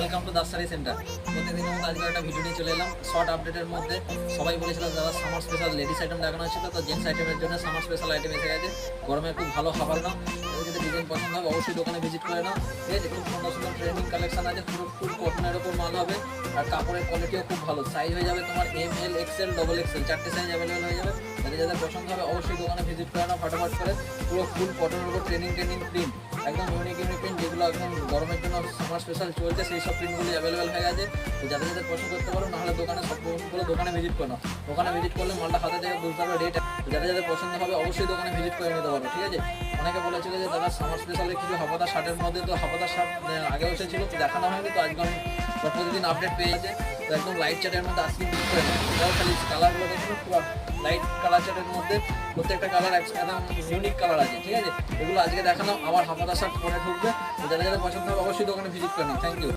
Welcome to দাসারি centre. প্রতিদিনের মতো আজকে একটা ভিডিও নিয়ে চলে এলাম শর্ট আপডেটের মধ্যে। সবাই বলেছিল দাদা সামার স্পেশাল লেডিস আইটেম দেখানো হচ্ছিল, তো জেন্টস আইটেমের জন্য সামার স্পেশাল আইটেম এসে গেছে। গরমে খুব ভালো খাবার নাও, যদি ডিজাইন পছন্দ হবে অবশ্যই দোকানে ভিজিট করে নাও। ঠিক আছে, খুব সুন্দর সুন্দর ট্রেনিং কালেকশন আছে, পুরো ফুল কটনের ওপর মাল হবে। আর কাপড়ের কোয়ালিটিও খুব ভালো, সাইজ হয়ে যাবে তোমার M L XL double XL, চারটে সাইজ অ্যাভেলেবেল হয়ে যাবে। যাদের যাদের পছন্দ হবে অবশ্যই দোকানে ভিজিট করে নাও ফটাফট করে। পুরো ফুল কটনের উপর ট্রেনিং প্রিন্ট, একদম ইউনিক প্রিন্ট, যেগুলো একদম গরমের জন্য সামার স্পেশাল চলছে, সেই সব প্রিন্টগুলি অ্যাভেলেবেল হয়ে গেছে। তো যাদের যাদের পছন্দ করতে পারো, নাহলে দোকানে সব করে দোকানে ভিজিট করো। দোকানে ভিজিট করলে মালটা হাতে থেকে বুঝতে পারবে রেট। যাদের যাদের পছন্দ হবে অবশ্যই দোকানে ভিজিট করে নিতে পারো। ঠিক আছে, অনেকে বলেছিল যে দাদা সামার স্পেশালে কিছু হাফাতা শার্টের মধ্যে, তো হাফাতা শার্ট আগে এসেছিল তো দেখানো হয়নি, তো আজকে আমি প্রতিদিন আপডেট পেয়ে যাচ্ছে। তো একদম লাইট চার্টের মধ্যে আজকে ভিজিট করে নেবো। এটাও খালি কালারগুলো দেখুন, পুরো লাইট কালার চার্টের মধ্যে প্রত্যেকটা কালার একদম ইউনিক কালার আছে। ঠিক আছে, এগুলো আজকে দেখালাম, আবার হাফাতা শার্ট পরে ঢুকবে। যাদের যাদের পছন্দ হবে অবশ্যই দোকানে ভিজিট করে নিন। Thank you.